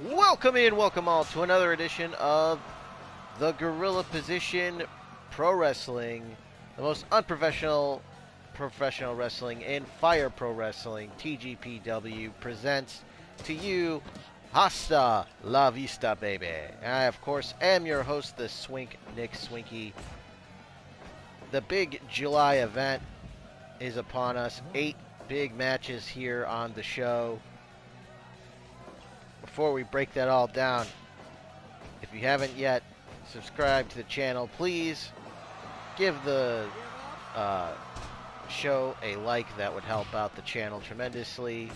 Welcome in, welcome all to another edition of the Gorilla Position Pro Wrestling, the most unprofessional professional wrestling in Fire Pro Wrestling. TGPW presents to you Hasta La Vista, baby. And I, of course, am your host, the Swink, Nick Swinky. The big July event is upon us. 8 big matches here on the show. Before we break that all down, if you haven't yet subscribed to the channel, please give the show a like. That would help out the channel tremendously.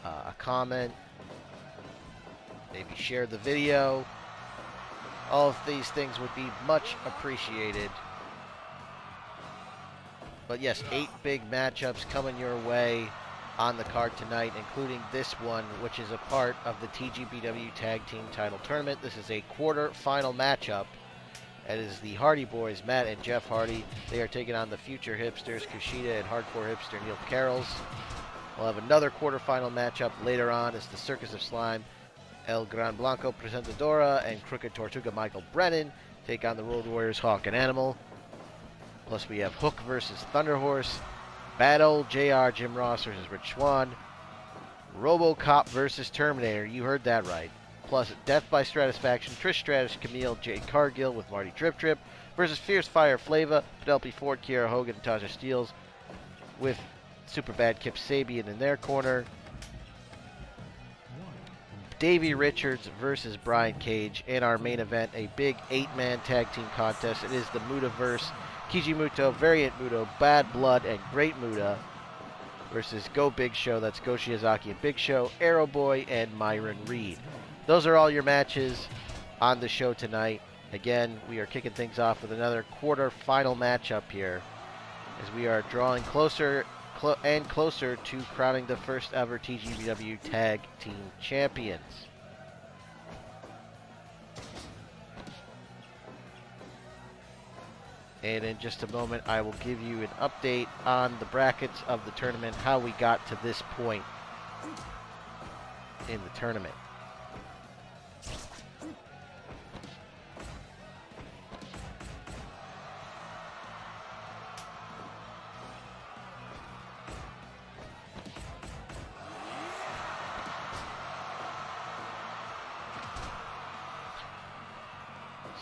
A comment, maybe share the video. All of these things would be much appreciated. But yes, 8 big matchups coming your way on the card tonight, including this one, which is a part of the TGPW Tag Team Title Tournament. This is a quarter-final matchup. It is the Hardy Boys, Matt and Jeff Hardy. They are taking on the future Hipsters, Kushida and hardcore hipster Neil Karels. We'll have another quarter-final matchup later on. It's the Circus of Slime, El Gran Blanco, Presentadora, and Crooked Tortuga Michael Brennan take on the Road Warriors, Hawk and Animal. Plus we have Hook versus Thunderhorse, Battle, JR, Jim Ross versus Rich Swann, Robocop versus Terminator, you heard that right. Plus Death by Stratisfaction, Trish Stratus, Camille, Jade Cargill with Marty Drip Drip versus Fierce Fire Flava, Penelope Ford, Kiera Hogan, and Tasha Steeles with Superbad Kip Sabian in their corner. Davey Richards versus Brian Cage in our main event, a big 8-man tag team contest. It is the Mutohverse, Kiji Muto, Variant Muto, Bad Blood, and Great Muta versus Go Big Show, that's Go Shiozaki and Big Show, Aeroboy, and Myron Reed. Those are all your matches on the show tonight. Again, we are kicking things off with another quarter-final matchup here as we are drawing closer and closer to crowning the first ever TGPW Tag Team Champions. And in just a moment, I will give you an update on the brackets of the tournament, how we got to this point in the tournament.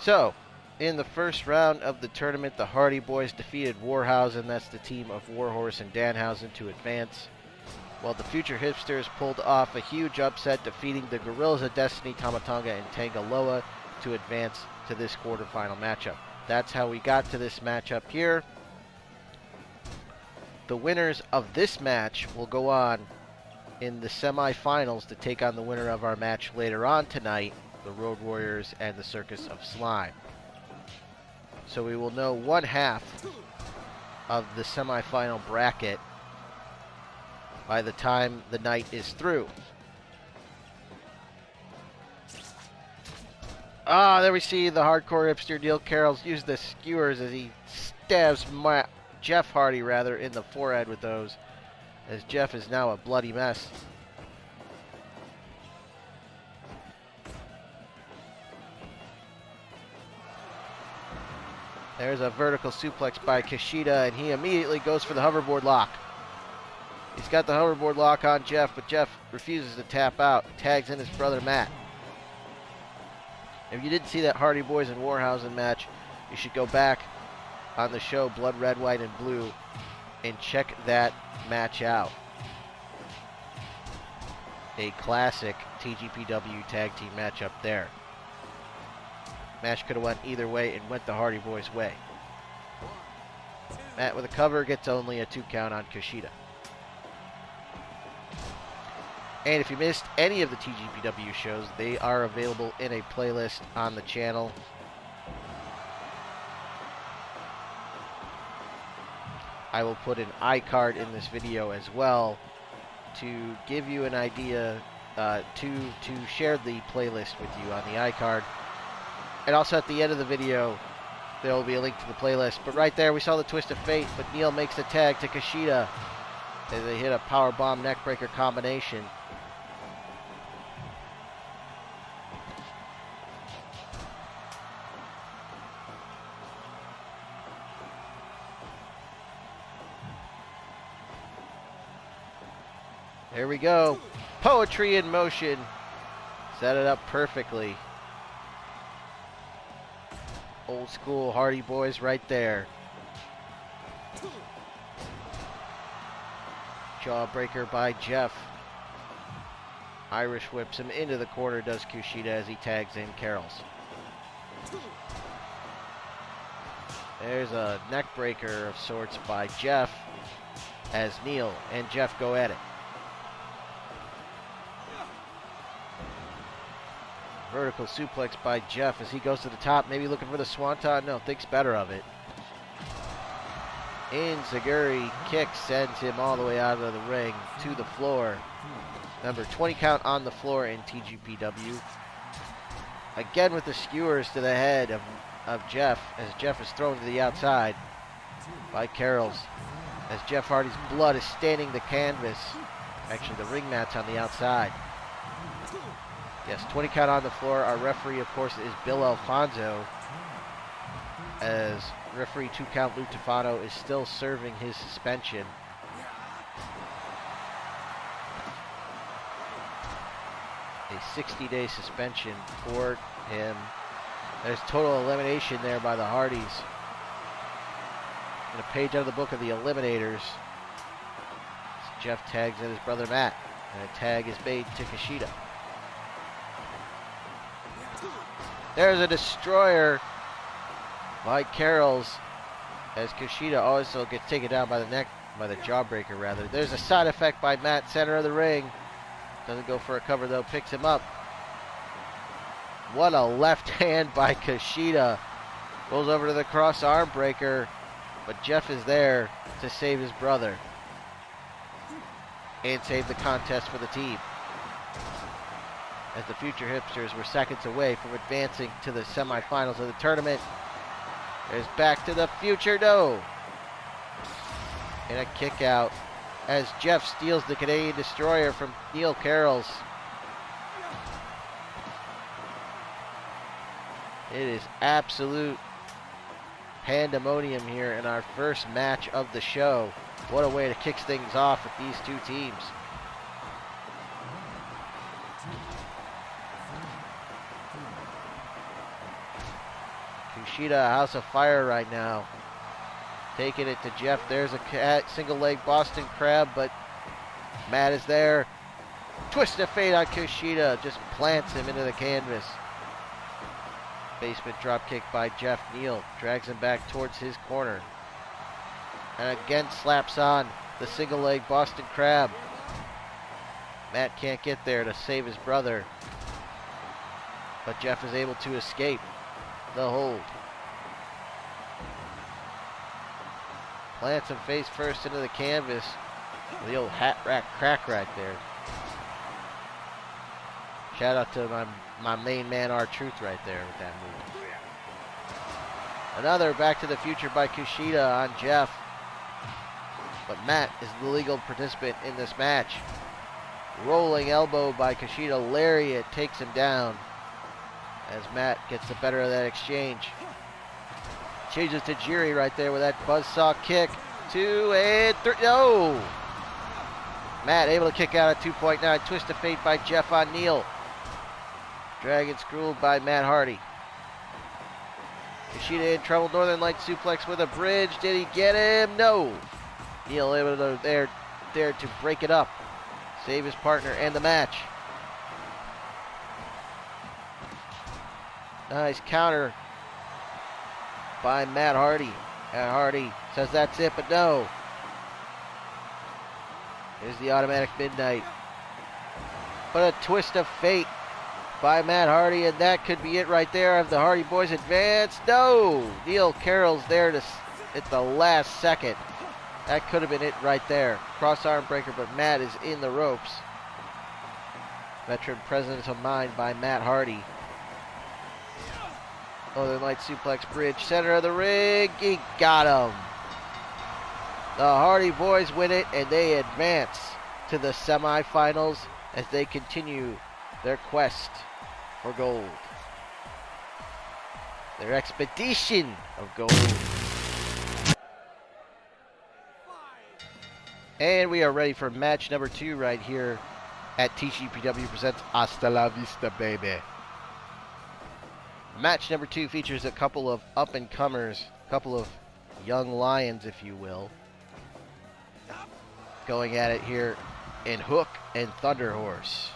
So, in the first round of the tournament, the Hardy Boys defeated Warhausen, that's the team of Warhorse and Danhausen, to advance, while the future Hipsters pulled off a huge upset, defeating the Gorillas of Destiny, Tamatanga, and Tangaloa to advance to this quarterfinal matchup. That's how we got to this matchup here. The winners of this match will go on in the semifinals to take on the winner of our match later on tonight, the Road Warriors and the Circus of Slime. So we will know one half of the semifinal bracket by the time the night is through. There we see the hardcore hipster Neil Karels use the skewers as he stabs Jeff Hardy in the forehead with those, as Jeff is now a bloody mess. There's a vertical suplex by Kushida, and he immediately goes for the hoverboard lock. He's got the hoverboard lock on Jeff, but Jeff refuses to tap out. Tags in his brother Matt. If you didn't see that Hardy Boys and Warhausen match, you should go back on the show Blood Red, White, and Blue and check that match out. A classic TGPW tag team matchup there. Match could have went either way and went the Hardy Boys' way. Matt with a cover gets only a 2 count on Kushida. And if you missed any of the TGPW shows, they are available in a playlist on the channel. I will put an iCard in this video as well to give you an idea, to share the playlist with you on the iCard. And also at the end of the video, there will be a link to the playlist. But right there, we saw the twist of fate, but Neil makes the tag to Kushida as they hit a powerbomb neckbreaker combination. Here we go. Poetry in motion. Set it up perfectly. Old school Hardy Boys right there. Jawbreaker by Jeff. Irish whips him into the corner, does KUSHIDA as he tags in Karels. There's a neck breaker of sorts by Jeff as Neil and Jeff go at it. Vertical suplex by Jeff as he goes to the top, maybe looking for the swanton. No, thinks better of it. Enziguri kick sends him all the way out of the ring to the floor. Remember, 20 count on the floor in TGPW. Again with the skewers to the head of Jeff as Jeff is thrown to the outside by Karels. As Jeff Hardy's blood is staining the canvas. Actually, the ring mat's on the outside. Yes, 20 count on the floor. Our referee, of course, is Bill Alfonso. As referee 2 count Lou Tufano is still serving his suspension. A 60-day suspension for him. There's total elimination there by the Hardys. And a page out of the book of the Eliminators. As Jeff tags in his brother Matt. And a tag is made to KUSHIDA. There's a destroyer by Karels. As KUSHIDA also gets taken down by the neck, by the jawbreaker rather. There's a side effect by Matt, center of the ring. Doesn't go for a cover though, picks him up. What a left hand by KUSHIDA. Goes over to the cross arm breaker, but Jeff is there to save his brother. And save the contest for the team. As the future Hipsters were seconds away from advancing to the semifinals of the tournament. There's Back to the Future, no. And a kick out as Jeff steals the Canadian Destroyer from Neil Karels. It is absolute pandemonium here in our first match of the show. What a way to kick things off with these two teams. KUSHIDA, House of Fire right now. Taking it to Jeff. There's a single leg Boston Crab, but Matt is there. Twist of fate on KUSHIDA. Just plants him into the canvas. Basement drop kick by Jeff. Neal drags him back towards his corner. And again slaps on the single leg Boston Crab. Matt can't get there to save his brother. But Jeff is able to escape the hold. Plants him face first into the canvas. The old hat rack crack right there. Shout out to my main man R-Truth right there with that move. Another Back to the Future by KUSHIDA on Jeff. But Matt is the legal participant in this match. Rolling elbow by KUSHIDA. Lariat takes him down as Matt gets the better of that exchange. Changes to Jiri right there with that buzzsaw kick. 2 and 3. No! Matt able to kick out at 2.9. Twist of fate by Jeff on Neil. Dragon screwed by Matt Hardy. KUSHIDA in trouble. Northern Light suplex with a bridge. Did he get him? No. Neil able to there to break it up. Save his partner and the match. Nice counter by Matt Hardy. Matt Hardy says that's it, but no. Here's the automatic midnight. But a twist of fate by Matt Hardy, and that could be it right there. Have the Hardy Boys advance? No! Neil Karels there at the last second. That could have been it right there. Cross arm breaker, but Matt is in the ropes. Veteran presence of mind by Matt Hardy. Northern Light suplex bridge, center of the ring. He got him. The Hardy Boys win it, and they advance to the semifinals as they continue their quest for gold. Their expedition of gold. And we are ready for match number 2 right here at TGPW presents Hasta la Vista, baby. Match number 2 features a couple of up-and-comers, a couple of young lions, if you will, going at it here in Hook and THUNDERHORSE.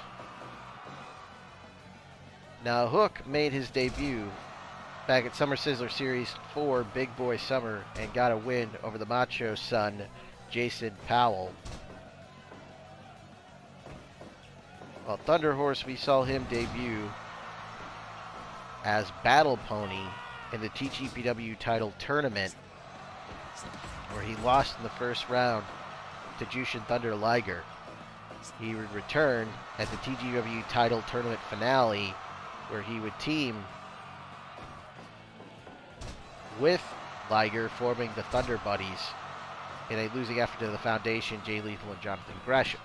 Now, Hook made his debut back at Summer Sizzler Series 4 Big Boy Summer and got a win over the Macho Son, Jason Powell. Well, THUNDERHORSE, we saw him debut as Battle Pony in the TGPW title tournament, where he lost in the first round to Jushin Thunder Liger. He would return at the TGPW title tournament finale, where he would team with Liger, forming the Thunder Buddies in a losing effort to the Foundation, Jay Lethal and Jonathan Gresham.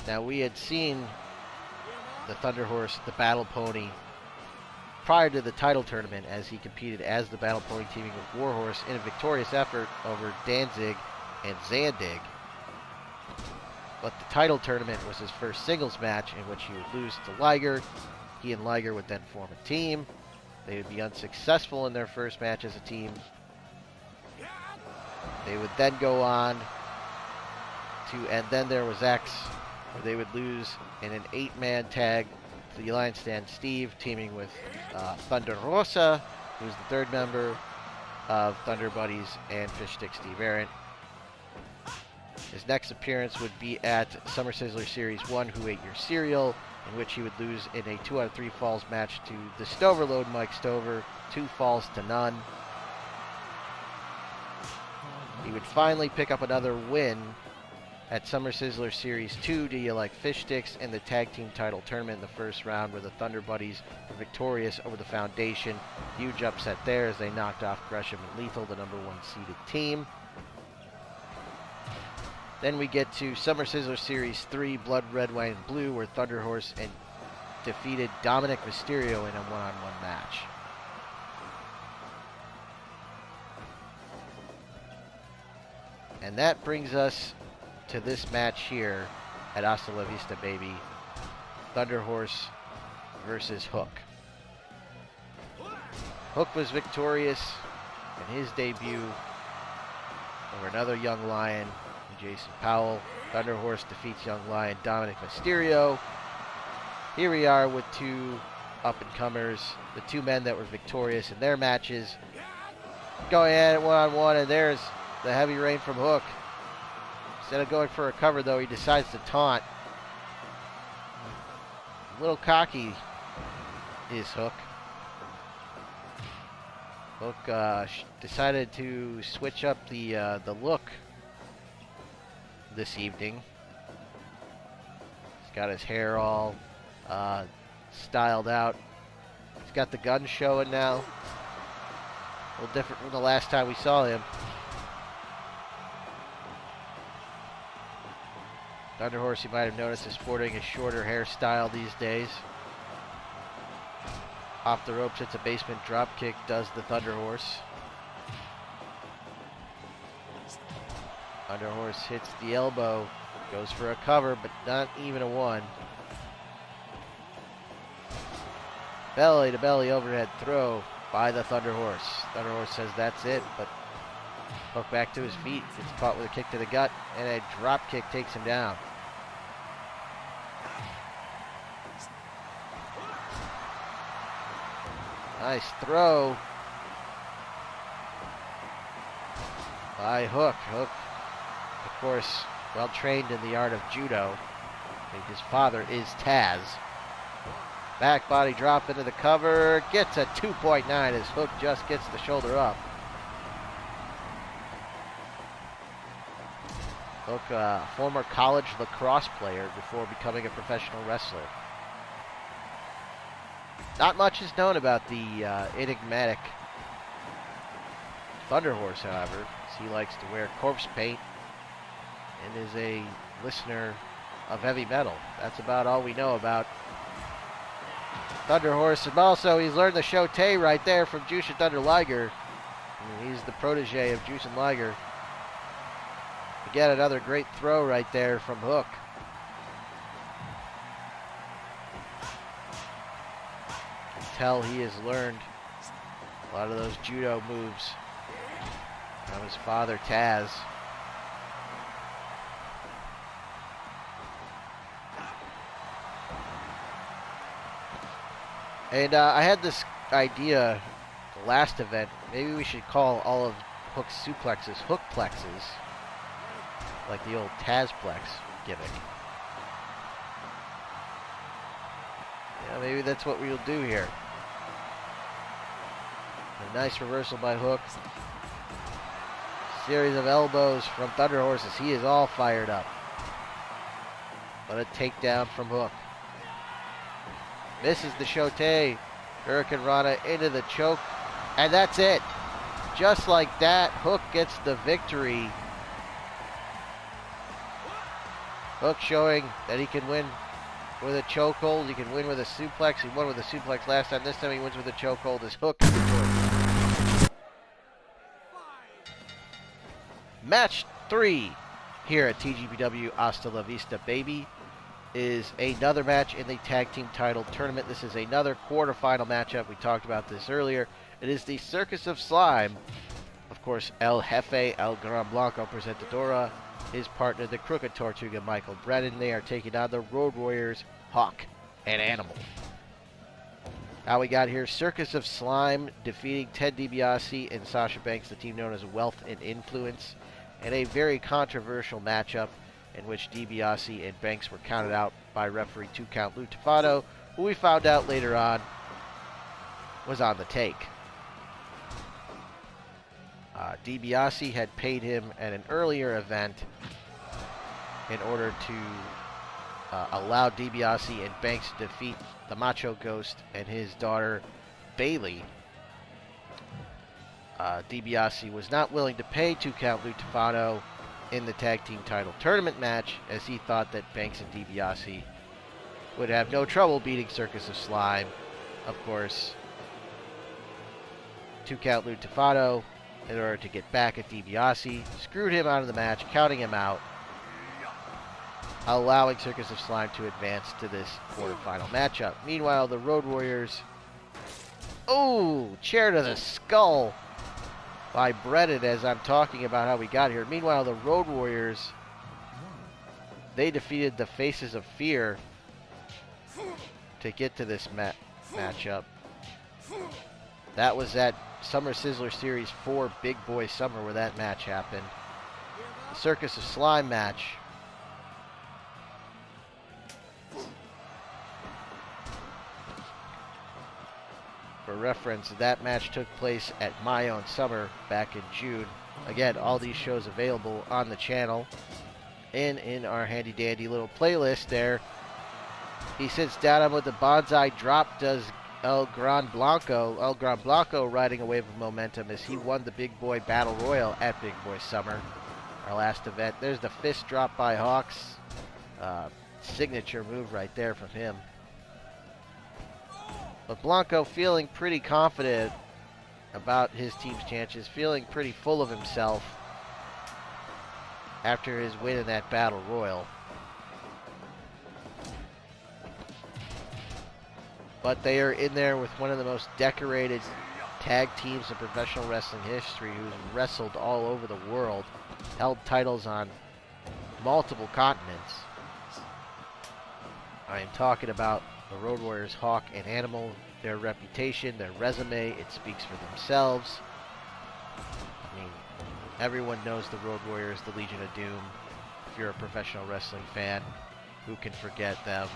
Now, we had seen the THUNDERHORSE, the Battle Pony, prior to the title tournament, as he competed as the Battle Pony, teaming with Warhorse in a victorious effort over Danzig and Zandig. But the title tournament was his first singles match, in which he would lose to Liger. He and Liger would then form a team. They would be unsuccessful in their first match as a team. They would then go on to, and then there was X, where they would lose in an 8-man tag to the Alliance Stand Steve, teaming with Thunder Rosa, who's the third member of Thunder Buddies, and Fish Stick Steve Aaron. His next appearance would be at Summer Sizzler Series 1 Who Ate Your Cereal, in which he would lose in a 2 out of 3 falls match to the Stoverload Mike Stover, 2 falls to none. He would finally pick up another win at Summer Sizzler Series 2, Do You Like Fish Sticks, in the tag team title tournament in the first round, where the Thunder Buddies were victorious over the Foundation. Huge upset there as they knocked off Gresham and Lethal, the number 1 seeded team. Then we get to Summer Sizzler Series 3, Blood Red, White, and Blue, where THUNDERHORSE defeated Dominic Mysterio in a one-on-one match. And that brings us to this match here at Hasta la Vista, baby. THUNDERHORSE versus Hook. Hook was victorious in his debut over another young lion, Jason Powell. THUNDERHORSE defeats young lion Dominic Mysterio. Here we are with 2 up-and-comers, the 2 men that were victorious in their matches, going at it one-on-one, and there's the heavy rain from Hook. Instead of going for a cover, though, he decides to taunt. A little cocky is Hook. Hook decided to switch up the look this evening. He's got his hair all styled out. He's got the gun showing now. A little different from the last time we saw him. THUNDERHORSE, you might have noticed, is sporting a shorter hairstyle these days. Off the ropes, hits a basement dropkick, does the THUNDERHORSE. THUNDERHORSE hits the elbow, goes for a cover, but not even a 1. Belly to belly overhead throw by the THUNDERHORSE. THUNDERHORSE says that's it, but Hook back to his feet, gets caught with a kick to the gut, and a drop kick takes him down. Nice throw by Hook. Hook, of course, well trained in the art of judo. His father is Taz. Back body drop into the cover. Gets a 2.9 as Hook just gets the shoulder up. Hook, former college lacrosse player before becoming a professional wrestler. Not much is known about the enigmatic THUNDERHORSE, however, as he likes to wear corpse paint and is a listener of heavy metal. That's about all we know about THUNDERHORSE. And also, he's learned the Shote right there from Jushin Thunder Liger. He's the protege of Jushin Liger. Again, another great throw right there from Hook. You can tell he has learned a lot of those judo moves from his father, Taz. And I had this idea the last event. Maybe we should call all of Hook's suplexes Hookplexes, like the old Tazplex gimmick. Yeah, maybe that's what we'll do here. A nice reversal by Hook. Series of elbows from Thunderhorses. He is all fired up. But a takedown from Hook. Misses the Shote. Hurricane Rana into the choke. And that's it. Just like that, Hook gets the victory. Hook showing that he can win with a chokehold. He can win with a suplex. He won with a suplex last time. This time he wins with a chokehold as Hook is victorious. Match 3 here at TGPW Hasta La Vista, baby, is another match in the tag team title tournament. This is another quarterfinal matchup. We talked about this earlier. It is the Circus of Slime. Of course, El Jefe, El Gran Blanco, Presentadora, his partner, the Crooked Tortuga, Michael Brennan. They are taking on the Road Warriors, Hawk and Animal. How we got here, Circus of Slime defeating Ted DiBiase and Sasha Banks, the team known as Wealth and Influence, in a very controversial matchup in which DiBiase and Banks were counted out by referee 2-count Lou Tufano, who we found out later on was on the take. DiBiase had paid him at an earlier event in order to allow DiBiase and Banks to defeat the Macho Ghost and his daughter Bailey. DiBiase was not willing to pay 2-count Lou Tufano in the tag team title tournament match, as he thought that Banks and DiBiase would have no trouble beating Circus of Slime. Of course, 2-count Lou Tufano, in order to get back at DiBiase, screwed him out of the match, counting him out, allowing Circus of Slime to advance to this quarterfinal matchup. Meanwhile, the Road Warriors, chair to the skull by Brennan as I'm talking about how we got here. Meanwhile, the Road Warriors, they defeated the Faces of Fear to get to this matchup. That was at Summer Sizzler Series 4 Big Boy Summer where that match happened. The Circus of Slime match. For reference, that match took place at My Own Summer back in June. Again, all these shows available on the channel and in our handy dandy little playlist there. He sits down with the bonsai drop, does El Gran Blanco riding a wave of momentum as he won the Big Boy Battle Royal at Big Boy Summer, our last event. There's the fist drop by Hawks. Signature move right there from him. But Blanco feeling pretty confident about his team's chances, feeling pretty full of himself after his win in that Battle Royal. But they are in there with one of the most decorated tag teams in professional wrestling history, who's wrestled all over the world, held titles on multiple continents. I am talking about the Road Warriors, Hawk and Animal. Their reputation, their resume, it speaks for themselves. I mean, everyone knows the Road Warriors, the Legion of Doom. If you're a professional wrestling fan, who can forget them?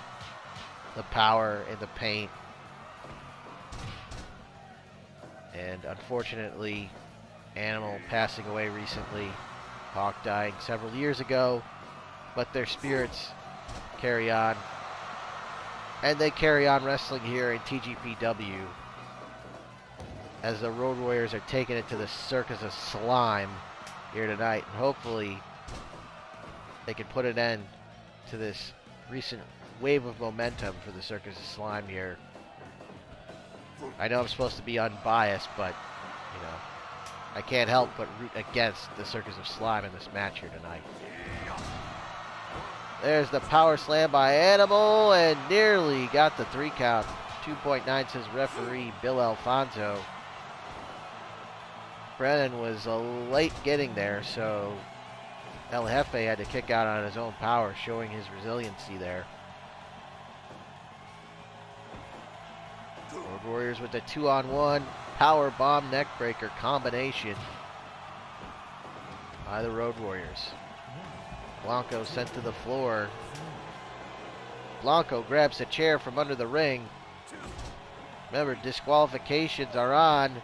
The power and the paint. And unfortunately, Animal passing away recently, Hawk dying several years ago, but their spirits carry on. And they carry on wrestling here in TGPW as the Road Warriors are taking it to the Circus of Slime here tonight. And hopefully they can put an end to this recent wave of momentum for the Circus of Slime here. I know I'm supposed to be unbiased, but, you know, I can't help but root against the Circus of Slime in this match here tonight. There's the power slam by Animal and nearly got the 3 count. 2.9 says referee Bill Alfonso. Brennan was late getting there, so El Jefe had to kick out on his own power, showing his resiliency there. Road Warriors with the 2-on-1 power bomb neckbreaker combination by the Road Warriors. Blanco sent to the floor. Blanco grabs a chair from under the ring. Remember, disqualifications are on.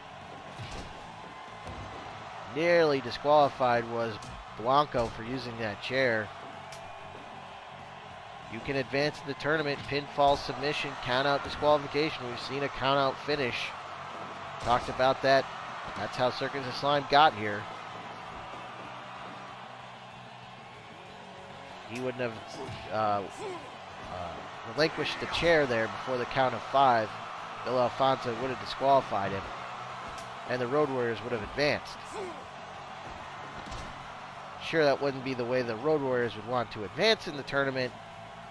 Nearly disqualified was Blanco for using that chair. You can advance in the tournament, pinfall, submission, countout, disqualification. We've seen a countout finish. Talked about that. That's how Circus of Slime got here. He wouldn't have relinquished the chair there before the count of 5. Bill Alfonso would have disqualified him, and the Road Warriors would have advanced. Sure, that wouldn't be the way the Road Warriors would want to advance in the tournament,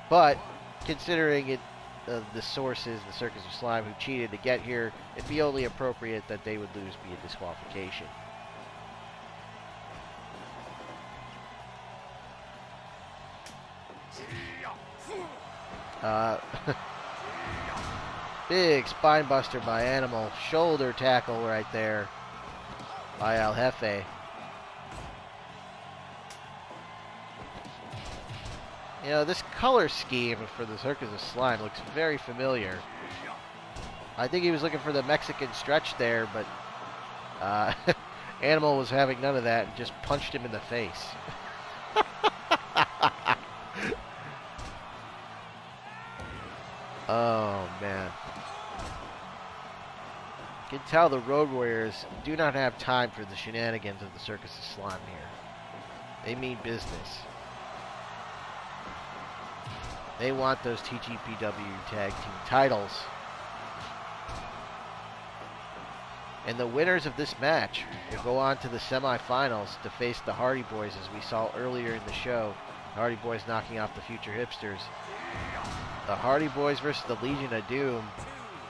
but considering it, the sources, the Circus of Slime, who cheated to get here, it'd be only appropriate that they would lose via disqualification. Big spine buster by Animal. Shoulder tackle right there by El Jefe. You know, this color scheme for the Circus of Slime looks very familiar. I think he was looking for the Mexican stretch there, but Animal was having none of that and just punched him in the face. Oh, man. You can tell the Road Warriors do not have time for the shenanigans of the Circus of Slime here. They mean business. They want those TGPW Tag Team titles. And the winners of this match will go on to the semifinals to face the Hardy Boys, as we saw earlier in the show. The Hardy Boys knocking off the future Hipsters. The Hardy Boys versus the Legion of Doom.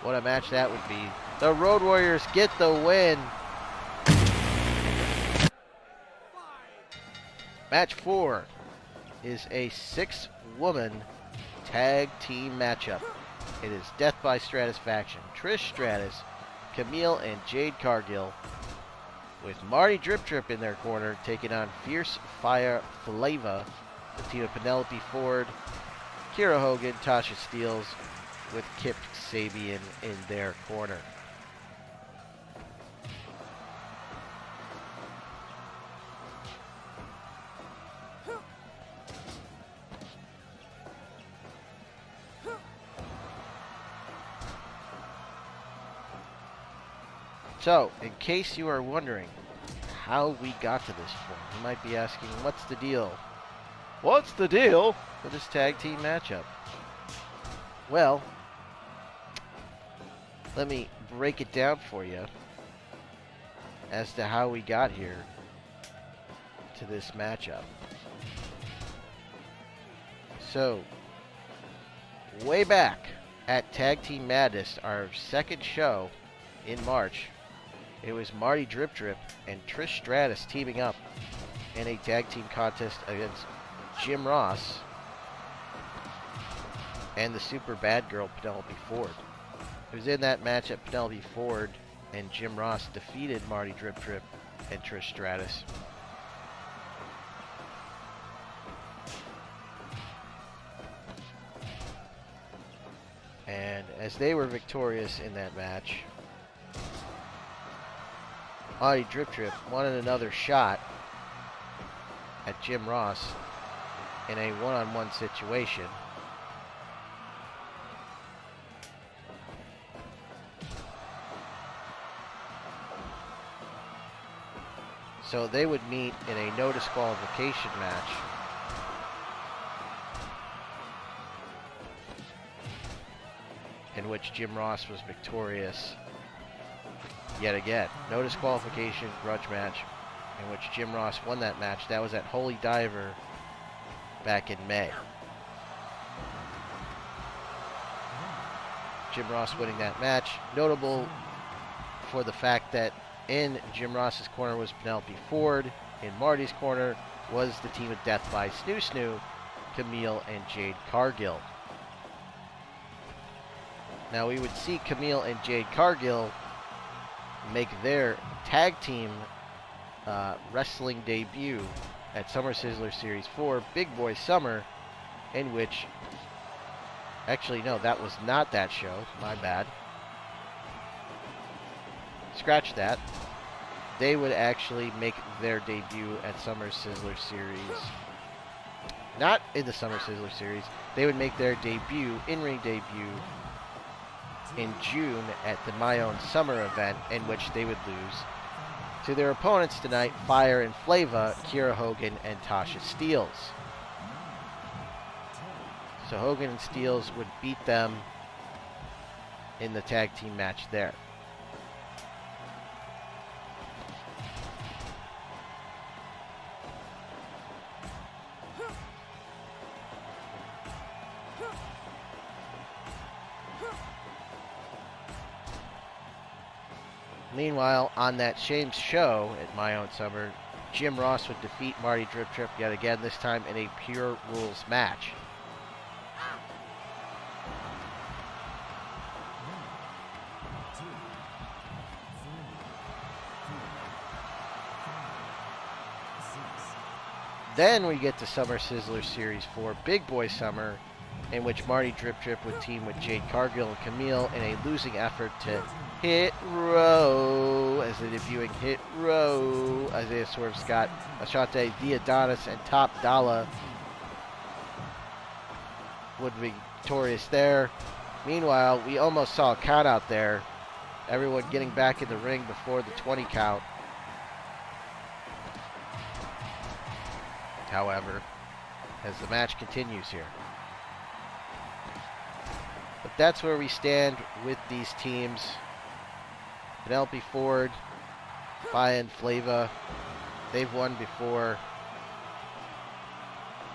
What a match that would be. The Road Warriors get the win. Match 4 is a 6-woman tag team matchup. It is Death by Stratusfaction. Trish Stratus, Camille, and Jade Cargill, with Marty Drip Drip in their corner, taking on Fierce Fire Flava, the team of Penelope Ford, Kira Hogan, Tasha Steeles, with Kip Sabian in their corner. So, in case you are wondering how we got to this point, you might be asking, what's the deal? What's the deal for this tag team matchup? Well, let me break it down for you as to how we got here to this matchup. So, way back at Tag Team Madness, our second show in March, it was Marty Drip Drip and Trish Stratus teaming up in a tag team contest against Jim Ross and the super bad girl Penelope Ford. It was in that matchup Penelope Ford and Jim Ross defeated Marty Drip Drip and Trish Stratus. And as they were victorious in that match, Marty Drip Drip wanted another shot at Jim Ross in a one-on-one situation. So they would meet in a no disqualification match. In which Jim Ross was victorious yet again. No disqualification grudge match in which Jim Ross won that match. That was at Holy Diver back in May. Jim Ross winning that match. Notable for the fact that in Jim Ross's corner was Penelope Ford. In Marty's corner was the team of Death by Snoo Snoo, Camille and Jade Cargill. Now we would see Camille and Jade Cargill make their tag team wrestling debut at Summer Sizzler Series 4, Big Boy Summer, in which, actually no, that was not that show, my bad. Scratch that. They would actually make their debut at Summer Sizzler Series. Not in the Summer Sizzler Series. They would make their debut, in-ring debut, in June at the My Own Summer event, in which they would lose to their opponents tonight, Fire and Flava, Kiera Hogan and Tasha Steelz. So Hogan and Steelz would beat them in the tag team match there. Meanwhile, on that same show at My Own Summer, Jim Ross would defeat Marty Drip Trip yet again, this time in a Pure Rules match. Then we get to Summer Sizzler Series 4, Big Boy Summer, in which Marty Drip Trip would team with Jade Cargill and Camille in a losing effort to Hit Row as the debuting Hit Row. Isaiah Swerve Scott, Ashante Diodonis, and Top Dollar would be victorious there. Meanwhile, we almost saw a count out there. Everyone getting back in the ring before the 20 count. However, as the match continues here. But that's where we stand with these teams. Penelope Ford, Fire and Flava, they've won before.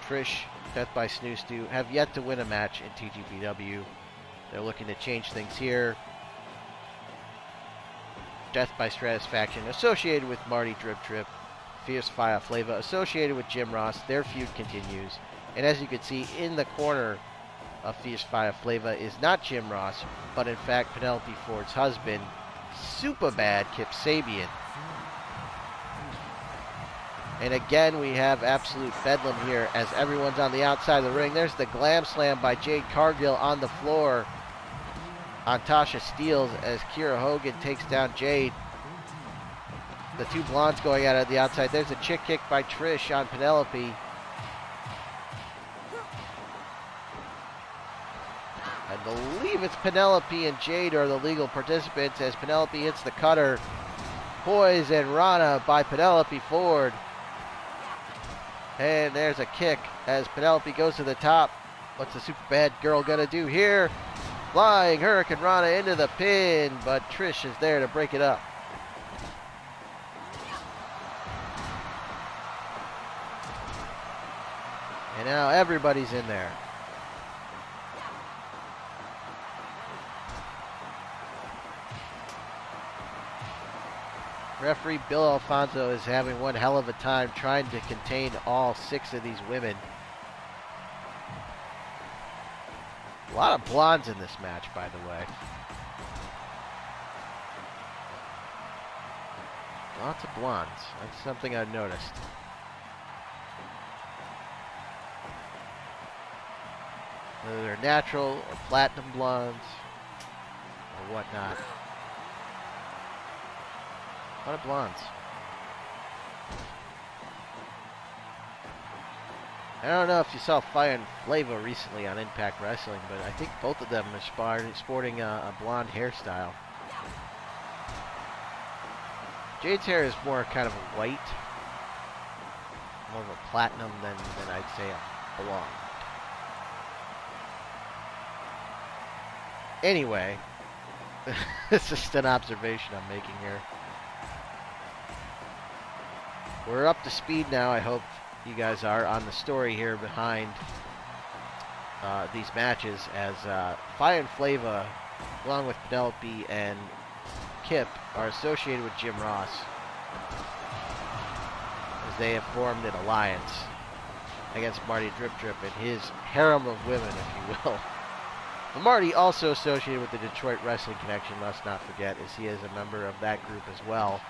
Trish, Death by Snoo Snoo, have yet to win a match in TGPW. They're looking to change things here. Death by Stratisfaction, associated with Marty Drip Trip. Fierce Fire Flava, associated with Jim Ross. Their feud continues. And as you can see, in the corner of Fierce Fire Flava is not Jim Ross, but in fact Penelope Ford's husband, Super Bad Kip Sabian. And again, we have absolute bedlam here as everyone's on the outside of the ring. There's the Glam Slam by Jade Cargill on the floor on Tasha Steelz as Kiera Hogan takes down Jade. The two blondes going out at the outside. There's a chick kick by Trish on Penelope. I believe it's Penelope and Jade are the legal participants as Penelope hits the cutter. Poise and Rana by Penelope Ford. And there's a kick as Penelope goes to the top. What's the super bad girl gonna do here? Flying Hurricane Rana into the pin, but Trish is there to break it up. And now everybody's in there. Referee Bill Alfonso is having one hell of a time trying to contain all 6 of these women. A lot of blondes in this match, by the way. Lots of blondes. That's something I've noticed. Whether they're natural or platinum blondes or whatnot. A lot of blondes. I don't know if you saw Fire and Flava recently on Impact Wrestling, but I think both of them are sporting a blonde hairstyle. Jade's hair is more kind of a white, more of a platinum than I'd say a blonde. Anyway, it's just an observation I'm making here. We're up to speed now. I hope you guys are on the story here behind these matches as Fire and Flava along with Penelope and Kip, are associated with Jim Ross, as they have formed an alliance against Marty Drip Drip and his harem of women, if you will. But Marty, also associated with the Detroit Wrestling Connection, must not forget, as he is a member of that group as well.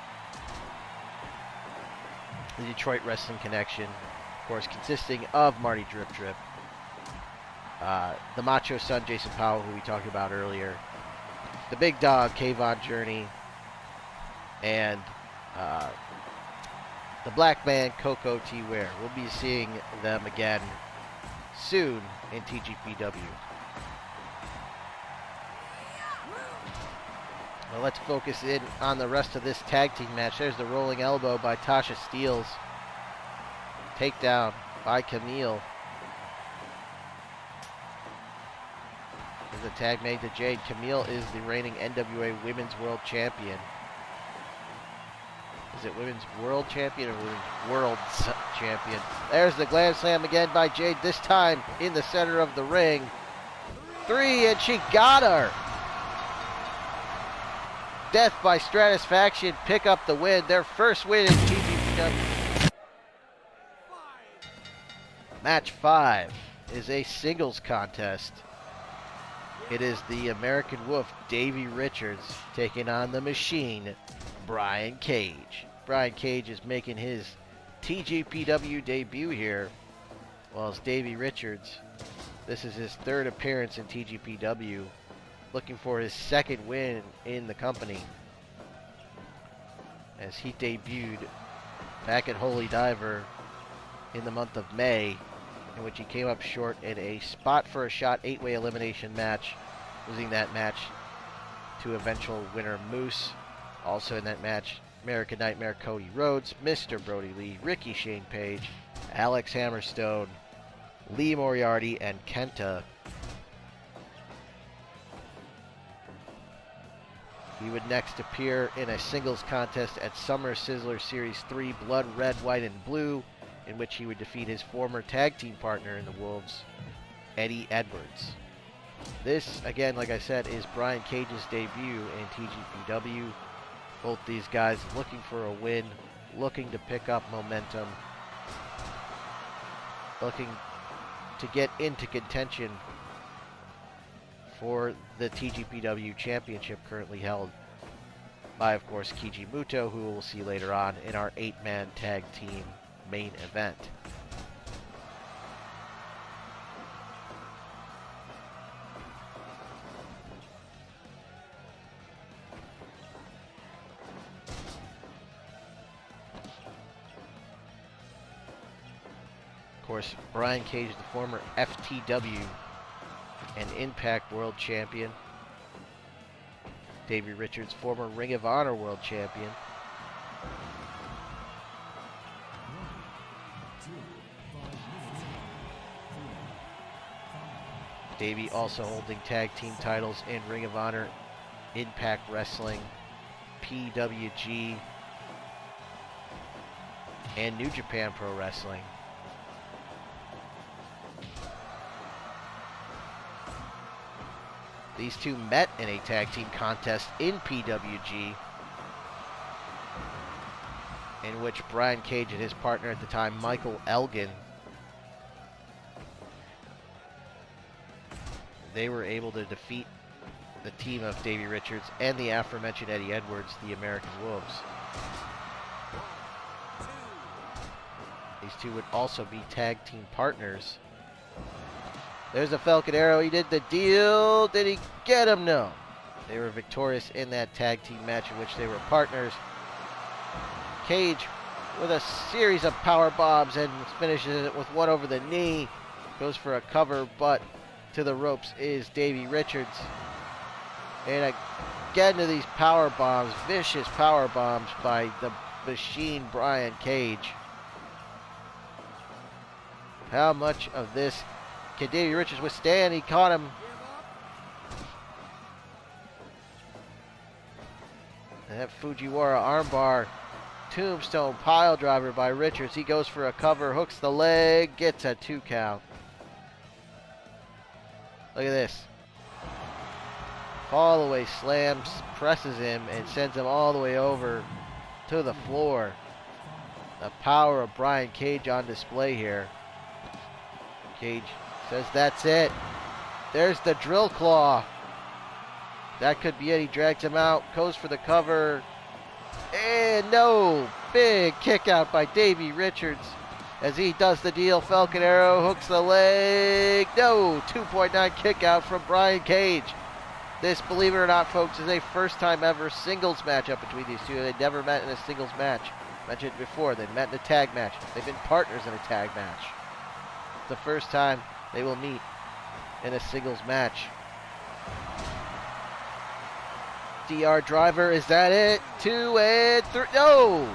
The Detroit Wrestling Connection, of course, consisting of Marty Drip Drip, the Macho Son Jason Powell, who we talked about earlier, the Big Dog Kayvon Journey, and the Black Man Coco T. Ware. We'll be seeing them again soon in TGPW. Well, let's focus in on the rest of this tag team match. There's the rolling elbow by Tasha Steelz. Takedown by Camille. There's a tag made to Jade. Camille is the reigning NWA Women's World Champion. Is it Women's World Champion or Women's World Champion? There's the Glam Slam again by Jade, this time in the center of the ring. 3, and she got her. Death by Stratisfaction pick up the win, their first win in TGPW. Match 5 is a singles contest. It is the American Wolf, Davey Richards, taking on the Machine, Brian Cage. Brian Cage is making his TGPW debut here, while as Davey Richards, this is his 3rd appearance in TGPW, looking for his 2nd win in the company, as he debuted back at Holy Diver in the month of May, in which he came up short in a spot for a shot 8-way elimination match, losing that match to eventual winner Moose. Also in that match, American Nightmare Cody Rhodes, Mr. Brody Lee, Ricky Shane Page, Alex Hammerstone, Lee Moriarty, and Kenta. He would next appear in a singles contest at Summer Sizzler Series 3 Blood Red, White, and Blue, in which he would defeat his former tag team partner in the Wolves, Eddie Edwards. This, again, like I said, is Brian Cage's debut in TGPW. Both these guys looking for a win, looking to pick up momentum, looking to get into contention for the TGPW Championship, currently held by, of course, Kiji Muto, who we'll see later on in our 8-man tag team main event. Of course, Brian Cage, the former FTW and Impact World Champion. Davey Richards, former Ring of Honor World Champion. Davey also holding tag team titles in Ring of Honor, Impact Wrestling, PWG, and New Japan Pro Wrestling. These two met in a tag team contest in PWG, in which Brian Cage and his partner at the time, Michael Elgin, they were able to defeat the team of Davey Richards and the aforementioned Eddie Edwards, the American Wolves. These two would also be tag team partners. There's a Falcon Arrow. He did the deal. Did he get him? No. They were victorious in that tag team match in which they were partners. Cage with a series of power bombs and finishes it with one over the knee. Goes for a cover, but to the ropes is Davey Richards. And again to these power bombs, vicious power bombs by the Machine Brian Cage. How much of this can Davey Richards withstand? He caught him. And that Fujiwara armbar. Tombstone pile driver by Richards. He goes for a cover, hooks the leg, gets a 2 count. Look at this. Fall-away slams, presses him, and sends him all the way over to the floor. The power of Brian Cage on display here. Cage says that's it. There's the drill claw. That could be it. He drags him out, goes for the cover. And no! Big kick out by Davey Richards as he does the deal. Falcon Arrow hooks the leg. No! 2.9 kick out from Brian Cage. This, believe it or not, folks, is a first time ever singles matchup between these two. They never met in a singles match. Mentioned before, they met in a tag match. They've been partners in a tag match. It's the first time they will meet in a singles match. DR driver, is that it? 2 and 3. No!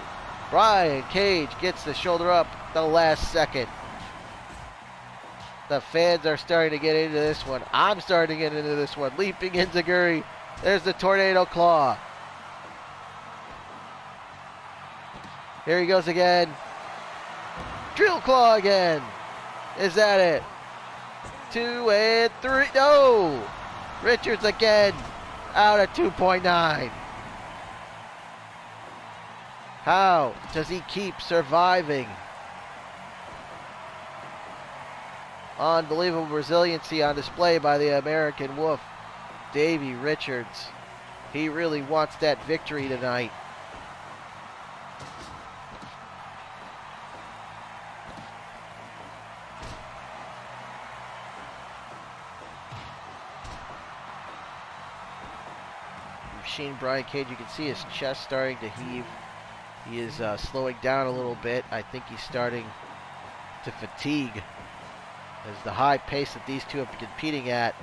Brian Cage gets the shoulder up the last second. The fans are starting to get into this one. I'm starting to get into this one. Leaping Enziguri. There's the tornado claw. Here he goes again. Drill claw again. Is that it? 2 and 3. No! Richards again. Out at 2.9. How does he keep surviving? Unbelievable resiliency on display by the American Wolf, Davey Richards. He really wants that victory tonight. Machine Brian Cage, you can see his chest starting to heave. He is slowing down a little bit. I think he's starting to fatigue. As the high pace that these two have been competing at,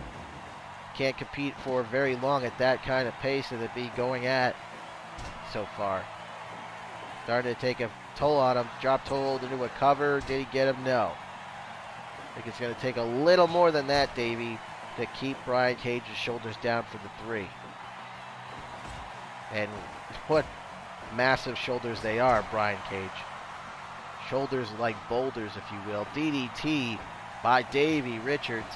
can't compete for very long at that kind of pace that it be going at so far. Starting to take a toll on him. Drop toe into a cover. Did he get him? No. I think it's going to take a little more than that, Davey, to keep Brian Cage's shoulders down for the 3. And what massive shoulders they are, Brian Cage. Shoulders like boulders, if you will. DDT by Davey Richards.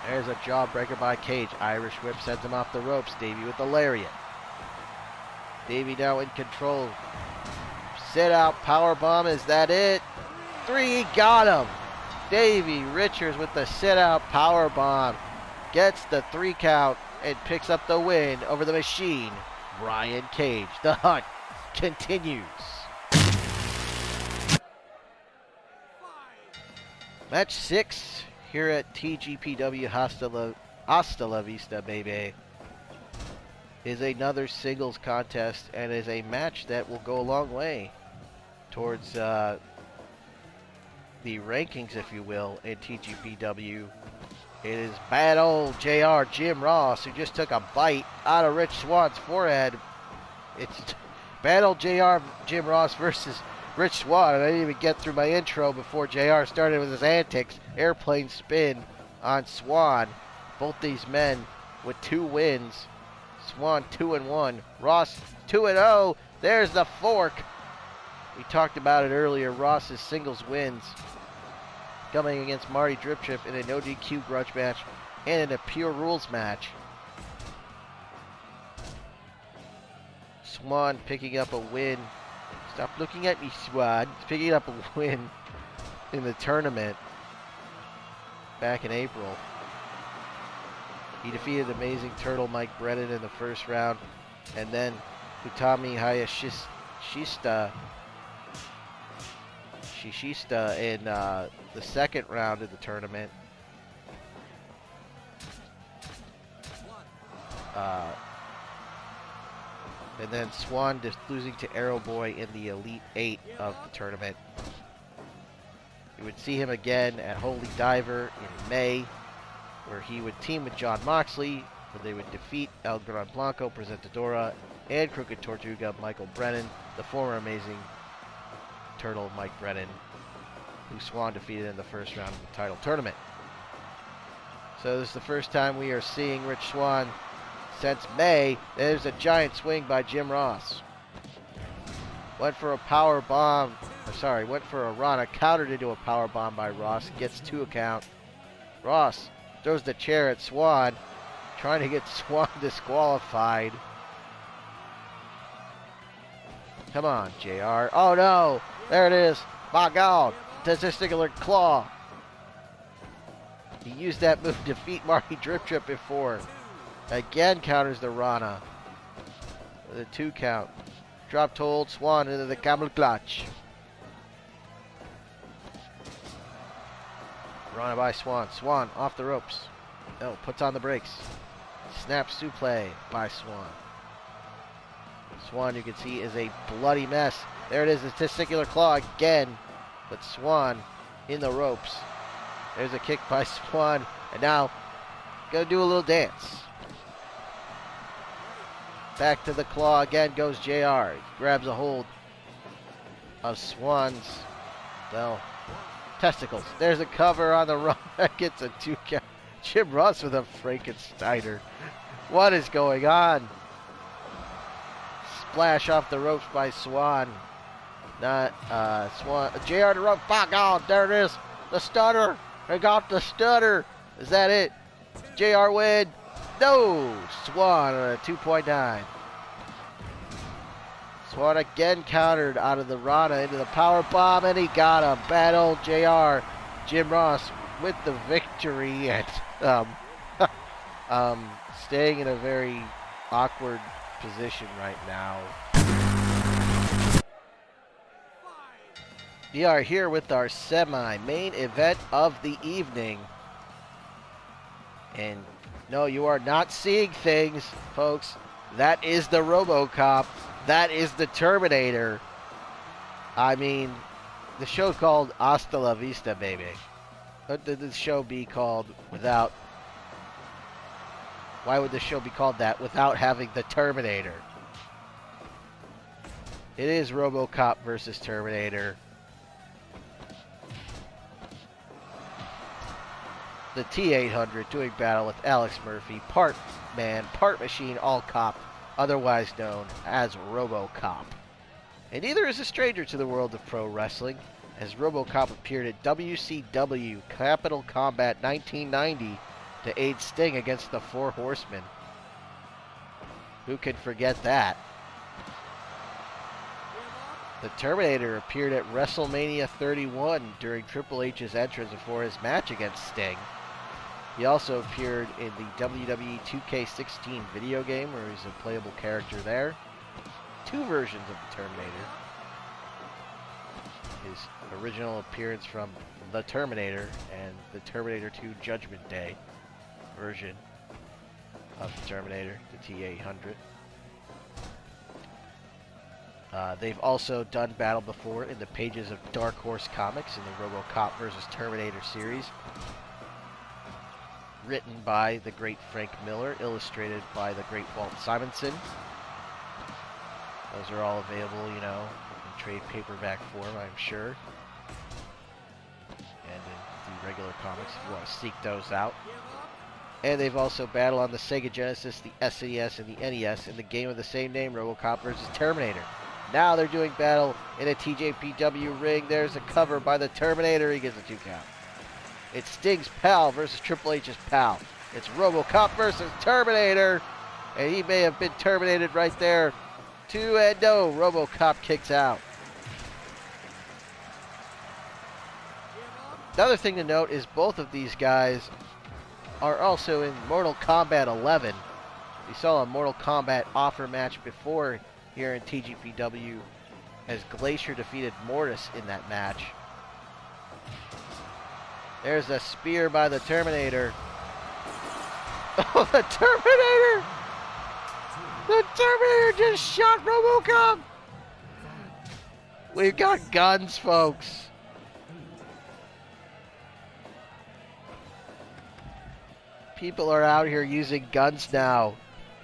There's a jawbreaker by Cage. Irish whip sends him off the ropes. Davey with the lariat. Davey now in control. Sit out power bomb. Is that it? 3. Got him. Davey Richards with the sit out power bomb. Gets the 3 count and picks up the win over the machine, Brian Cage. The hunt continues. Match 6 here at TGPW Hasta La Vista, baby, is another singles contest and is a match that will go a long way towards the rankings, if you will, in TGPW. It is bad old JR Jim Ross, who just took a bite out of Rich Swann's forehead. It's bad old JR Jim Ross versus Rich Swann. And I didn't even get through my intro before JR started with his antics. Airplane spin on Swann. Both these men with 2 wins. Swann 2-1. Ross 2-0. There's the fork. We talked about it earlier. Ross's singles wins coming against Marty Driptrip in a no DQ grudge match and in a pure rules match. Swann picking up a win. Stop looking at me, Swann. He's picking up a win in the tournament back in April. He defeated Amazing Turtle Mike Brennan in the first round, and then Utami Hayashishita in the second round of the tournament. And then Swann just losing to Aeroboy in the Elite 8 of the tournament. You would see him again at Holy Diver in May, where he would team with John Moxley, where they would defeat El Gran Blanco, Presentadora, and Crooked Tortuga Michael Brennan, the former Amazing Turtle Mike Brennan, who Swann defeated in the first round of the title tournament. So this is the first time we are seeing Rich Swann since May. There's a giant swing by Jim Ross. Went for a power bomb. Went for a Rana, countered into a power bomb by Ross. Gets 2 count. Ross throws the chair at Swann. trying to get Swann disqualified. Come on, JR. Oh no! There it is. My God! Testicular claw. He used that move to defeat Marty Drip Trip before. Again counters the Rana. With a 2 count. Drop to old Swann into the camel clutch. Rana by Swann. Swann off the ropes. Oh, puts on the brakes. Snap suplex by Swann. Swann, you can see, is a bloody mess. There it is, the testicular claw again. But Swann in the ropes. There's a kick by Swann. And now, gonna do a little dance. Back to the claw again goes JR. He grabs a hold of Swann's, well, testicles. There's a cover on the run. Gets a 2 count. Jim Ross with a Frankensteiner. What is going on? Splash off the ropes by Swann. Not Swann. JR to rope. Fuck out. There it is. The stutter. I got the stutter. Is that it? JR win. No. Swann on a 2.9. Swann again countered out of the Rana into the power bomb, and he got him. Bad old JR. Jim Ross with the victory, and staying in a very awkward position right now. We are here with our semi-main event of the evening. And no, you are not seeing things, folks. That is the Robocop. That is the Terminator. I mean, the show called Hasta la Vista, baby. What did the show be called without... Why would the show be called that without having the Terminator? It is Robocop versus Terminator. The T-800 doing battle with Alex Murphy, part man, part machine, all cop, otherwise known as Robocop. And neither is a stranger to the world of pro wrestling, as Robocop appeared at WCW Capital Combat 1990 to aid Sting against the Four Horsemen. Who can forget that? The Terminator appeared at WrestleMania 31 during Triple H's entrance before his match against Sting. He also appeared in the WWE 2K16 video game, where he's a playable character there. 2 versions of the Terminator. His original appearance from The Terminator and the Terminator 2 Judgment Day version of the Terminator, the T-800. They've also done battle before in the pages of Dark Horse Comics in the Robocop vs. Terminator series. Written by the great Frank Miller, illustrated by the great Walt Simonson. Those are all available, you know, in trade paperback form, I'm sure. And in the regular comics, if you want to seek those out. And they've also battled on the Sega Genesis, the SNES, and the NES in the game of the same name, Robocop vs. Terminator. Now they're doing battle in a TJPW ring. There's a cover by the Terminator. He gets a 2 count. It's Sting's pal versus Triple H's pal. It's Robocop versus Terminator. And he may have been terminated right there. 2 and no. Robocop kicks out. Another thing to note is both of these guys are also in Mortal Kombat 11. We saw a Mortal Kombat offer match before here in TGPW as Glacier defeated Mortis in that match. There's a spear by the Terminator. Oh, the Terminator! The Terminator just shot Robocop! We've got guns, folks. People are out here using guns now.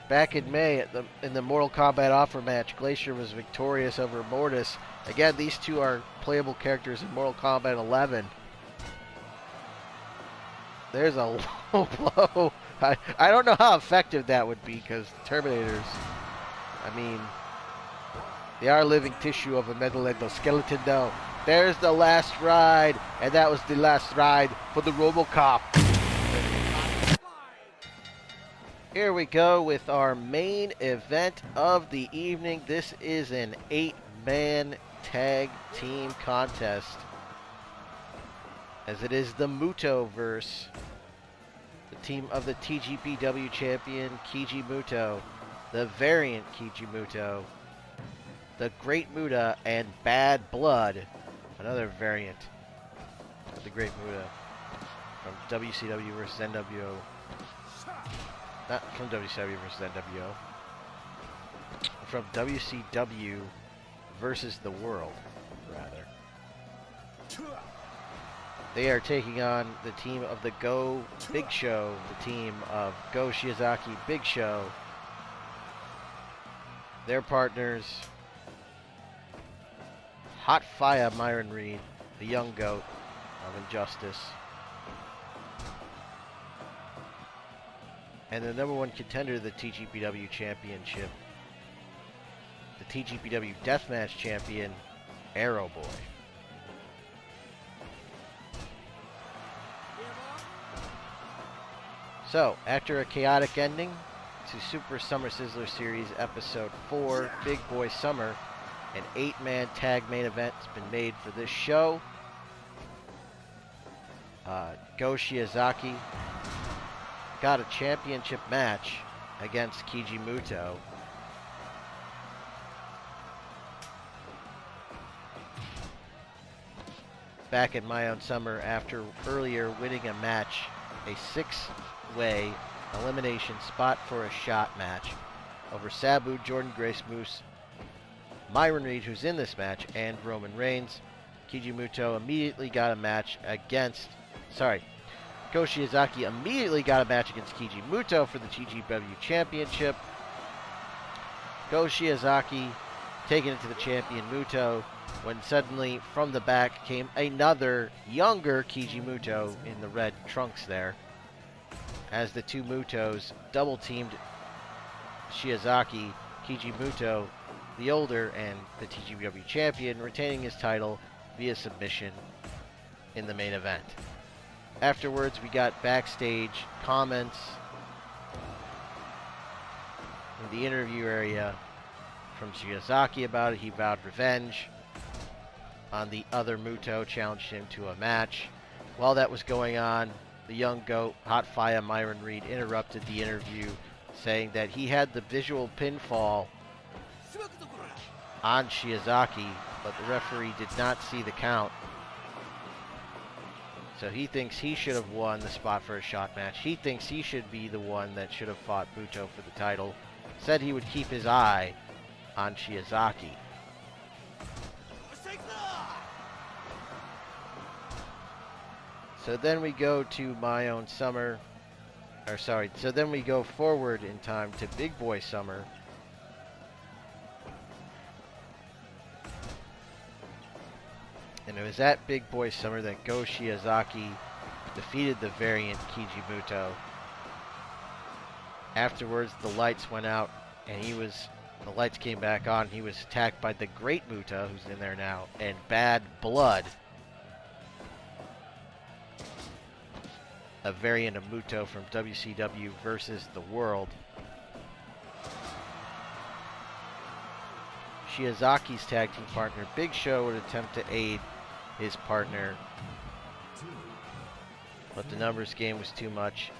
Back in May, in the Mortal Kombat offer match, Glacier was victorious over Mortis. Again, these two are playable characters in Mortal Kombat 11. There's a low blow. I don't know how effective that would be, because Terminators, I mean, they are living tissue of a metal endoskeleton, though. There's the last ride, and that was the last ride for the Robocop. Here we go with our main event of the evening. This is an 8-man tag team contest, as it is the Mutohverse. The team of the TGPW champion Keiji Muto, the variant Kiji Muto, the Great Muta, and Bad Blood, another variant of the Great Muta from WCW versus NWO. Not from WCW versus NWO. From WCW versus the World, rather. They are taking on the team of the Go Big Show, the team of Go Shiozaki Big Show. Their partners, Hot Fire Myron Reed, the young goat of Injustice. And the #1 contender to the TGPW Championship, the TGPW Deathmatch Champion, Aeroboy. So, after a chaotic ending to Super Summer Sizzler Series Episode 4, Big Boy Summer, an 8-man tag main event has been made for this show. Go Shiozaki got a championship match against Kiji Muto. Back in my own summer, after earlier winning a match, a 6-way elimination spot for a shot match over Sabu, Jordan Grace Moose, Myron Reed, who's in this match, and Roman Reigns. Kiji Muto immediately got a match against, Go Shiozaki immediately got a match against Kiji Muto for the TGPW Championship. Go Shiozaki taking it to the champion Muto, when suddenly from the back came another younger Kiji Muto in the red trunks there, as the two Mutos double-teamed Shiozaki. Kiji Muto, the older and the TGPW champion, retaining his title via submission in the main event. Afterwards, we got backstage comments in the interview area from Shiozaki about it. He vowed revenge on the other Muto, challenged him to a match. While that was going on, the young goat, Hot Fire Myron Reed, interrupted the interview, saying that he had the visual pinfall on Shiozaki, but the referee did not see the count. So he thinks he should have won the spot for a shot match. He thinks he should be the one that should have fought Muto for the title. Said he would keep his eye on Shiozaki. So then we go to my own summer, so then we go forward in time to Big Boy Summer. And it was at Big Boy Summer that Go Shiozaki defeated the variant Kiji Muto. Afterwards, the lights went out, and the lights came back on. He was attacked by the Great Muta, who's in there now, and Bad Blood, a variant of Muto from WCW versus the World. Shiozaki's tag team partner Big Show would attempt to aid his partner, but the numbers game was too much,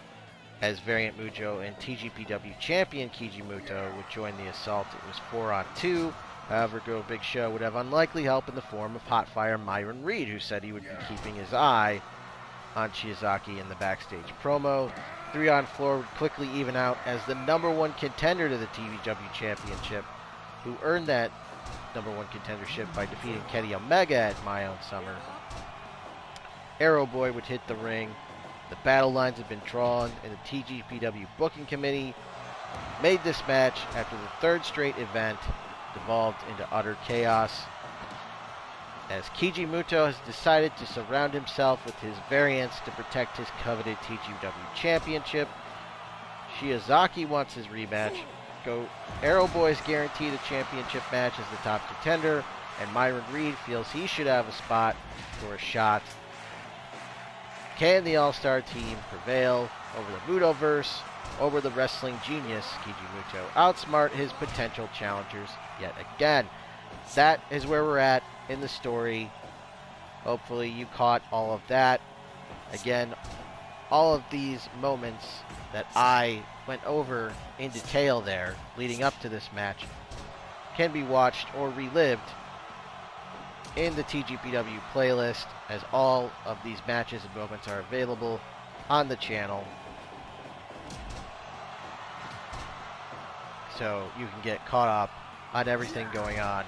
as variant Mujo and TGPW champion Keiji Muto would join the assault. It was 4-on-2. However, Go Big Show would have unlikely help in the form of Hot Fire Myron Reed, who said he would be keeping his eye on Shiozaki in the backstage promo. 3-on-4 would quickly even out, as the #1 contender to the TGPW Championship, who earned that #1 contendership by defeating Kenny Omega at My Own Summer, Aeroboy, would hit the ring. The battle lines had been drawn, and the TGPW booking committee made this match, after the third straight event, devolved into utter chaos, as Kiji Muto has decided to surround himself with his variants to protect his coveted TGPW Championship. Shiozaki wants his rematch. Aeroboy is guaranteed a championship match as the top contender, and Myron Reed feels he should have a spot for a shot. Can the All-Star team prevail over the Mutohverse, over the wrestling genius Kiji Muto, outsmart his potential challengers yet again? That is where we're at in the story. Hopefully you caught all of that. Again, all of these moments that I went over in detail there leading up to this match can be watched or relived in the TGPW playlist, as all of these matches and moments are available on the channel. So you can get caught up on everything going on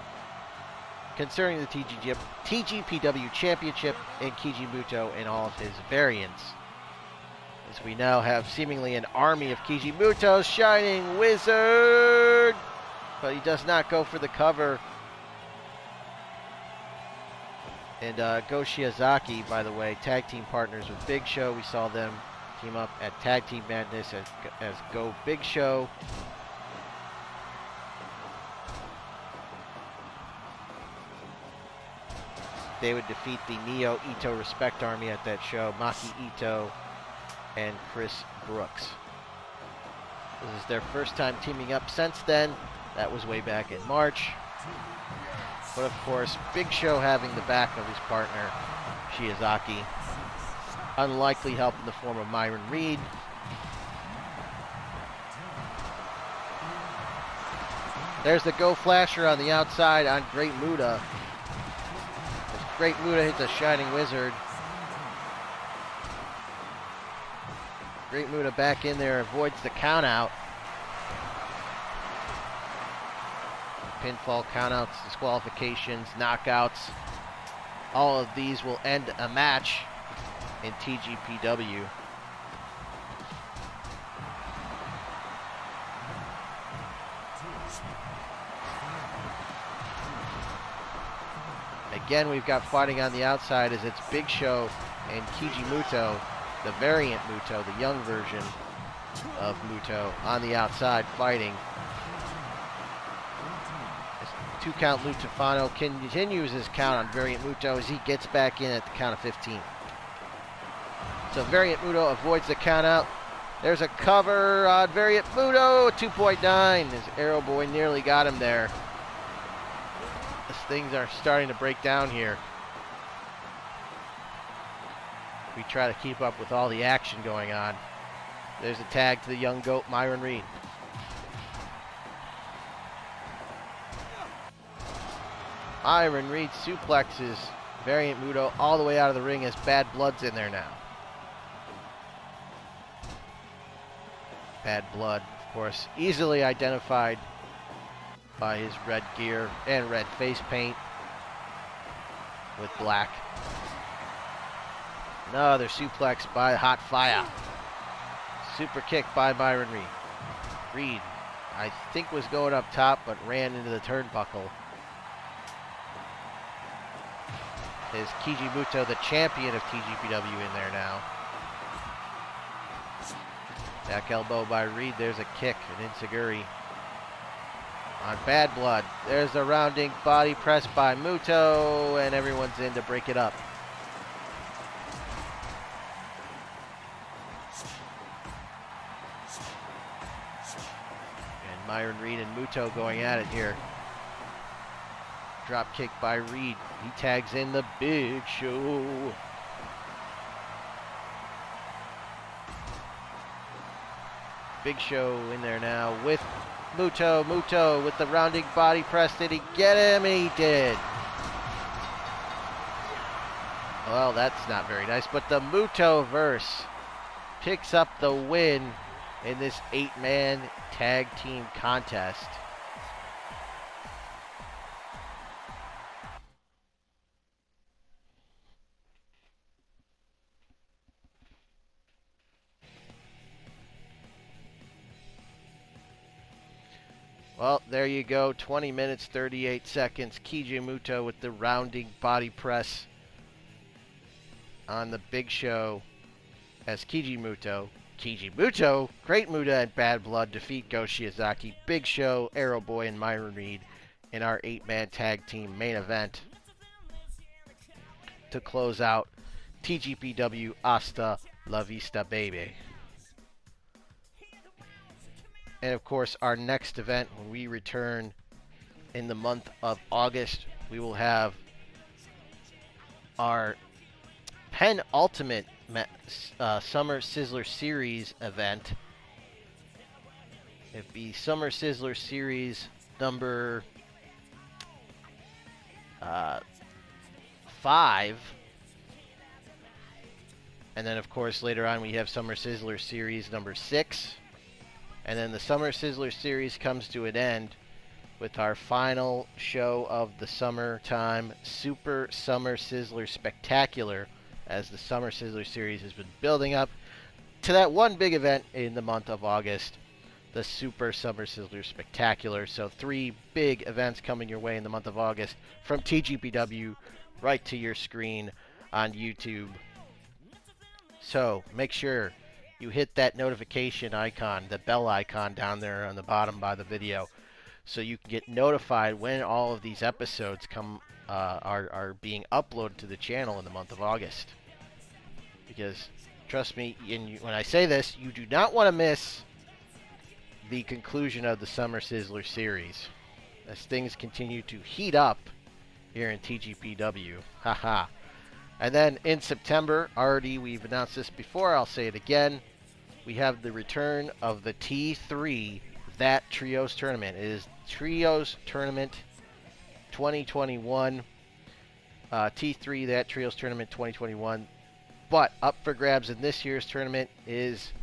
concerning the TGPW Championship and Keiji Muto in all of his variants. As we now have seemingly an army of Kiji Muto's Shining Wizard, but he does not go for the cover. And Go Shiozaki, by the way, tag team partners with Big Show. We saw them team up at Tag Team Madness as Go Big Show. They would defeat the Neo Ito Respect Army at that show, Maki Ito and Chris Brooks. This is their first time teaming up since then. That was way back in March. But of course, Big Show having the back of his partner, Shiozaki. Unlikely help in the form of Myron Reed. There's the Go Flasher on the outside on Great Muta. As Great Muta hits a Shining Wizard. Great Muta back in there, avoids the count out. Pinfall, countouts, disqualifications, knockouts. All of these will end a match in TGPW. Again, we've got fighting on the outside as it's Big Show and Kiji Muto, the variant Muto, the young version of Muto, on the outside fighting. Two count Lou Tufano continues his count on Variant Muto as he gets back in at the count of 15. So Variant Muto avoids the count out. There's a cover on Variant Muto, 2.9 as Aeroboy nearly got him there. As things are starting to break down here. We try to keep up with all the action going on. There's a tag to the young goat, Myron Reed. Myron Reed suplexes Variant Muto all the way out of the ring as Bad Blood's in there now. Bad Blood, of course, easily identified by his red gear and red face paint with black. Another suplex by Hot Fire. Super kick by Myron Reed. Reed, I think, was going up top, but ran into the turnbuckle. Is Kiji Muto, the champion of TGPW, in there now. Back elbow by Reed. There's a kick, an enziguri on Bad Blood. There's a rounding body press by Muto, and everyone's in to break it up. And Myron Reed and Muto going at it here. Drop kick by Reed. He tags in the Big Show. Big Show in there now with Muto. Muto with the rounding body press. Did he get him? And he did. Well, that's not very nice. But the Mutohverse picks up the win in this 8-man tag team contest. Well, there you go. 20 minutes, 38 seconds. Kiji Muto with the rounding body press on the Big Show as Kiji Muto, Great Muta, and Bad Blood defeat Go Shiozaki, Big Show, Aeroboy, and Myron Reed in our 8-man tag team main event to close out TGPW Hasta La Vista, baby. And of course, our next event, when we return in the month of August, we will have our penultimate Summer Sizzler Series event. It'd be Summer Sizzler Series number 5. And then, of course, later on we have Summer Sizzler Series number 6. And then the Summer Sizzler Series comes to an end with our final show of the summertime, Super Summer Sizzler Spectacular, as the Summer Sizzler Series has been building up to that one big event in the month of August, the Super Summer Sizzler Spectacular. So 3 big events coming your way in the month of August from TGPW right to your screen on YouTube. So make sure you hit that notification icon, the bell icon down there on the bottom by the video, so you can get notified when all of these episodes are being uploaded to the channel in the month of August. Because trust me, when I say this, you do not want to miss the conclusion of the Summer Sizzler series as things continue to heat up here in TGPW. Haha. And then in September, already we've announced this before, I'll say it again, we have the return of the T3 That Trios Tournament. It is Trios Tournament 2021. T3 That Trios Tournament 2021. But up for grabs in this year's tournament is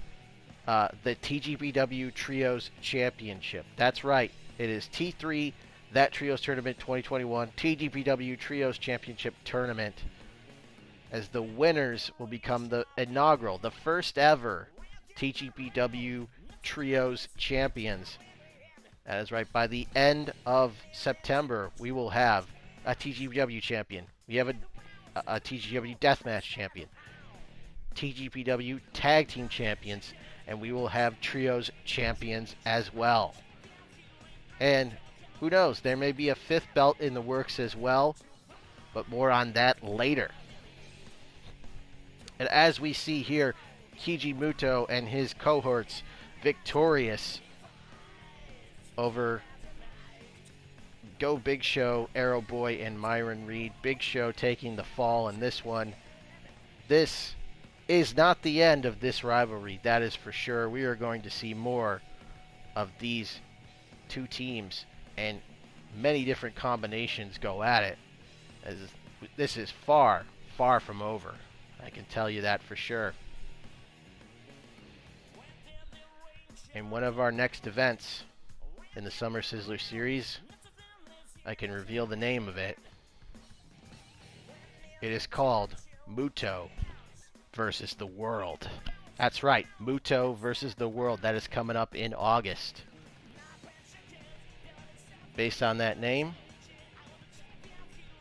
the TGPW Trios Championship. That's right. It is T3 That Trios Tournament 2021. TGPW Trios Championship Tournament. As the winners will become the inaugural, the first ever TGPW Trios Champions. That is right. By the end of September, we will have a TGPW Champion. We have a TGPW Deathmatch Champion. TGPW Tag Team Champions. And we will have Trios Champions as well. And who knows, there may be a 5th belt in the works as well. But more on that later. And as we see here, Kiji Muto and his cohorts victorious over Go Big Show, Aeroboy, and Myron Reed. Big Show taking the fall in this one. This is not the end of this rivalry, that is for sure. We are going to see more of these 2 teams and many different combinations go at it. As this is far, far from over. I can tell you that for sure. In one of our next events in the Summer Sizzler series, I can reveal the name of it. It is called Muto versus the World. That's right, Muto versus the World. That is coming up in August. Based on that name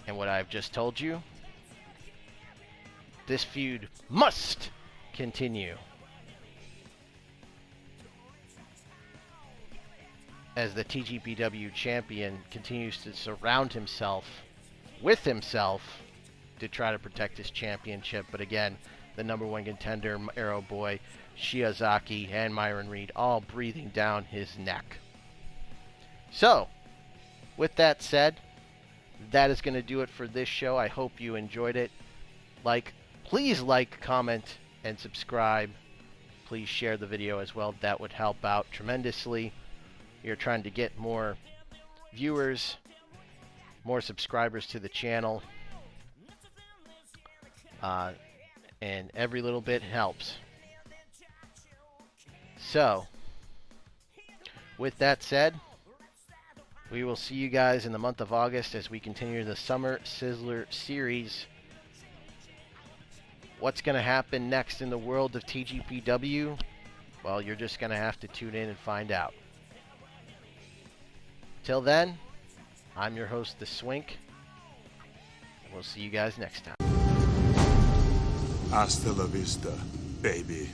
and what I've just told you, this feud must continue. As the TGPW champion continues to surround himself with himself to try to protect his championship. But again, the #1 contender, Aeroboy, Shiozaki, and Myron Reed all breathing down his neck. So, with that said, that is going to do it for this show. I hope you enjoyed it. Please like, comment, and subscribe. Please share the video as well. That would help out tremendously. We are trying to get more viewers, more subscribers to the channel. And every little bit helps. So, with that said, we will see you guys in the month of August as we continue the Summer Sizzler series. What's going to happen next in the world of TGPW? Well, you're just going to have to tune in and find out. Till then, I'm your host, The Swink, and we'll see you guys next time. Hasta la vista, baby.